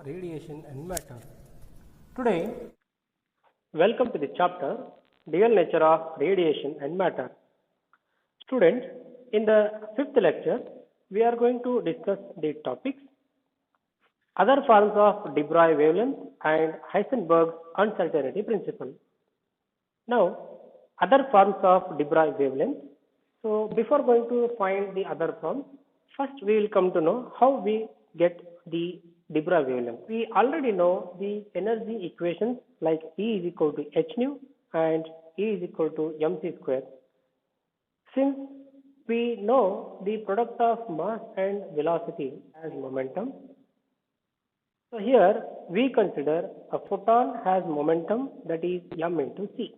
radiation and matter. Today, welcome to the chapter Real Nature of Radiation and Matter. Students, in the fifth lecture, we are going to discuss the topics other forms of de Broglie wavelength and Heisenberg's uncertainty principle. Now, other forms of de Broglie wavelength. So, before going to find the other forms, first we will come to know how we get the de Broglie wavelength. We already know the energy equations like E is equal to h nu and E is equal to mc square. Since we know the product of mass and velocity as momentum, so here we consider a photon has momentum that is m into c.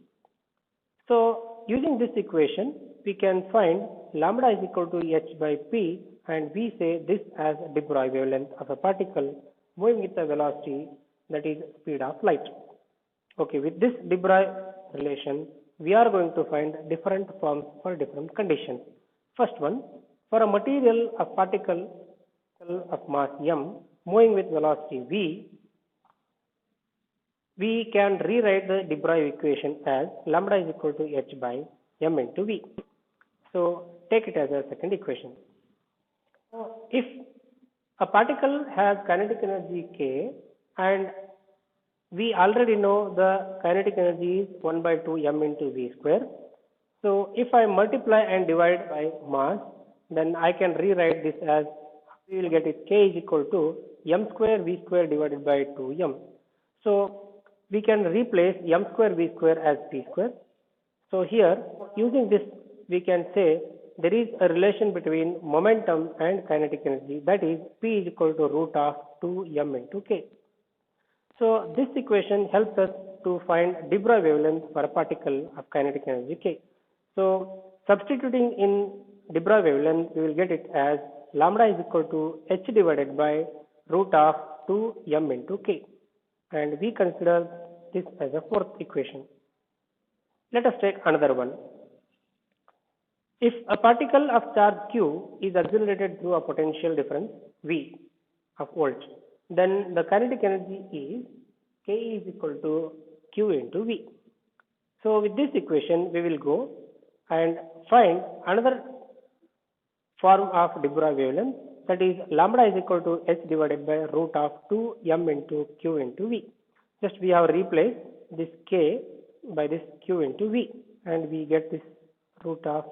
So using this equation, we can find lambda is equal to h by p, and we say this as de Broglie wavelength of a particle moving with a velocity that is speed of light. Okay, with this de Broglie relation, we are going to find different forms for different conditions. First one, for a material, a particle of mass m moving with velocity v, we can rewrite the de Broglie equation as lambda is equal to h by m into v. So take it as a second equation. So if a particle has kinetic energy k, and we already know the kinetic energy is 1 by 2 m into v square. So if I multiply and divide by mass, then I can rewrite this as, we will get it k is equal to m square v square divided by 2m. So we can replace m square v square as p square. So here, using this, we can say there is a relation between momentum and kinetic energy, that is p is equal to root of 2m into k. So this equation helps us to find de Broglie wavelength for a particle of kinetic energy k. So substituting in de Broglie wavelength, we will get it as lambda is equal to h divided by root of 2m into k. And we consider this as a fourth equation. Let us take another one. If a particle of charge q is accelerated through a potential difference v of volts, then the kinetic energy is k is equal to q into v. So with this equation, we will go and find another form of de Broglie wavelength, that is lambda is equal to h divided by root of 2m into q into v. Just we have replaced this k by this q into v, and we get this root of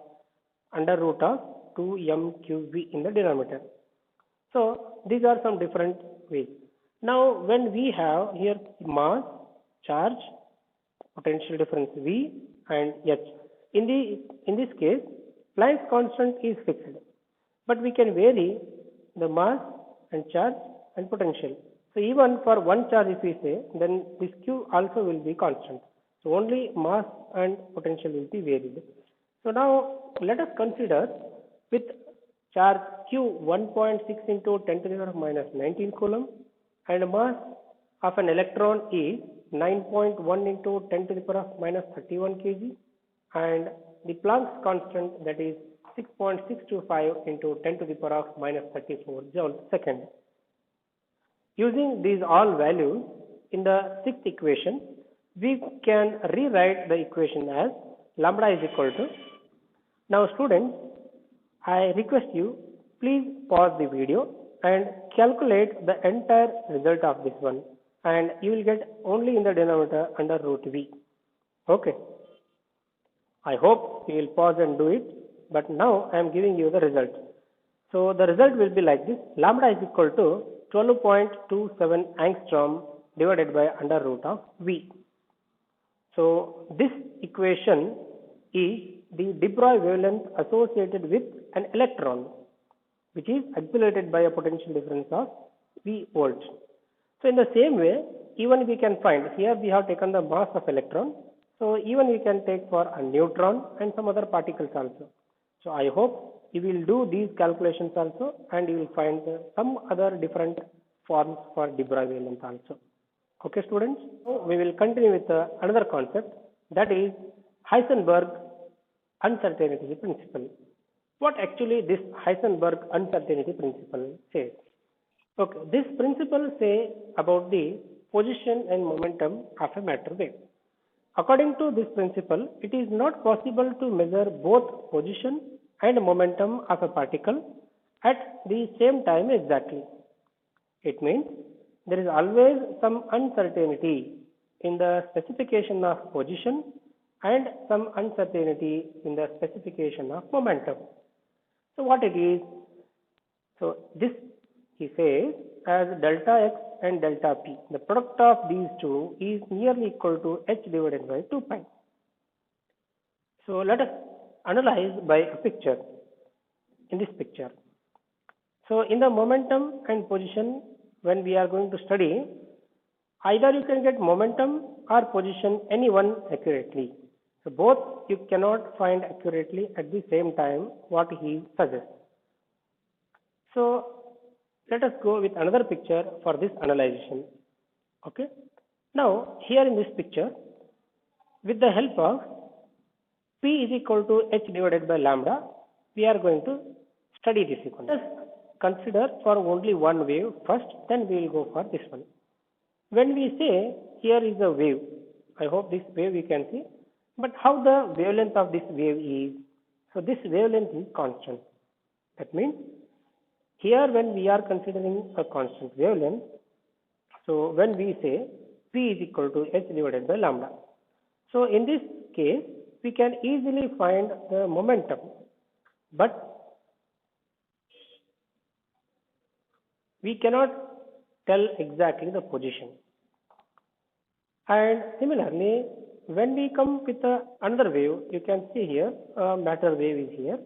under root of 2mqv in the denominator. So these are some different ways. Now when we have here mass, charge, potential difference v and h, in this case Planck's constant is fixed, but we can vary the mass and charge and potential. So even for one charge, if we say, then this q also will be constant. So only mass and potential will be varied. So now let us consider with charge q 1.6 into 10 to the power minus 19 coulomb, and mass of an electron is 9.1 into 10 to the power minus 31 kg, and the Planck's constant, that is 6.625 into 10 to the power minus 34 joules second. Using these all values in the sixth equation, we can rewrite the equation as lambda is equal to. Now students, I request you, please pause the video and calculate the entire result of this one, and you will get only in the denominator under root v. Okay. I hope you will pause and do it, but now I am giving you the result. So the result will be like this: lambda is equal to 12.27 angstrom divided by under root of v. So this equation is the de Broglie wavelength associated with an electron, which is accelerated by a potential difference of v volts. So in the same way, even we can find, here we have taken the mass of electron, so even we can take for a neutron and some other particles also. So I hope you will do these calculations also, and you will find some other different forms for de Broglie wavelength also. Okay students, so we will continue with another concept, that is Heisenberg uncertainty principle. What actually this Heisenberg uncertainty principle says? Okay, this principle say about the position and momentum of a matter wave. According to this principle, it is not possible to measure both position and momentum of a particle at the same time exactly. It means there is always some uncertainty in the specification of position and some uncertainty in the specification of momentum. So what it is? So this he says as delta x and delta p. The product of these two is nearly equal to h divided by 2 pi. So let us analyze by a picture in this picture. So in the momentum and position, when we are going to study, either you can get momentum or position any one accurately. So both you cannot find accurately at the same time what he suggests. So let us go with another picture for this analyzation. Okay. Now here in this picture, with the help of P is equal to h divided by lambda, we are going to study this equation. Let us consider for only one wave first, then we will go for this one. When we say here is a wave, I hope this wave you can see, but how the wavelength of this wave is? So this wavelength is constant. That means here when we are considering a constant wavelength, so when we say P is equal to h divided by lambda. So in this case, we can easily find the momentum, but we cannot tell exactly the position. And similarly, when we come with another wave, you can see here matter wave is here.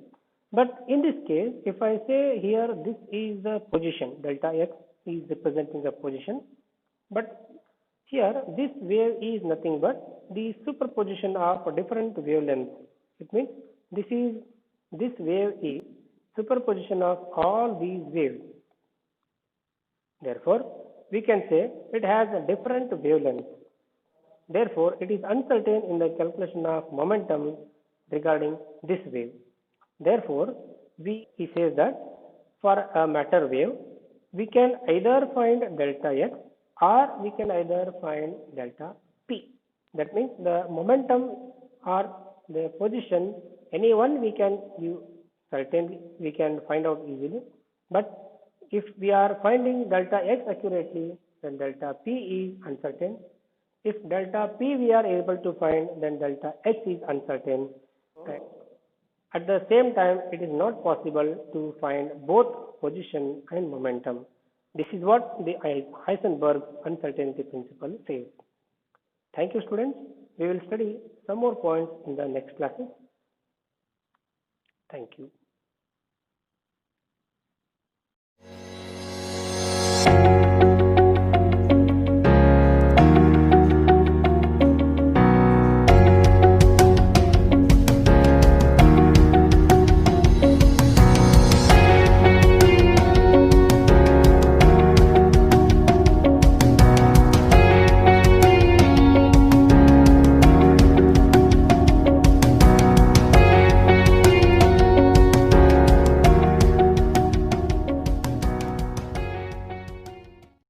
But in this case, if I say here this is the position, delta x is representing the position, but here this wave is nothing but the superposition of different wavelengths. It means this wave is superposition of all these waves. Therefore, we can say it has a different wavelength. Therefore, it is uncertain in the calculation of momentum regarding this wave. Therefore, he says that for a matter wave, we can either find delta x or we can either find delta p. That means the momentum or the position, any one we can find out easily. But if we are finding delta x accurately, then delta p is uncertain. If delta p we are able to find, then delta x is uncertain. Okay. At the same time, it is not possible to find both position and momentum. This is what the Heisenberg uncertainty principle says. Thank you, students. We will study some more points in the next classes. Thank you.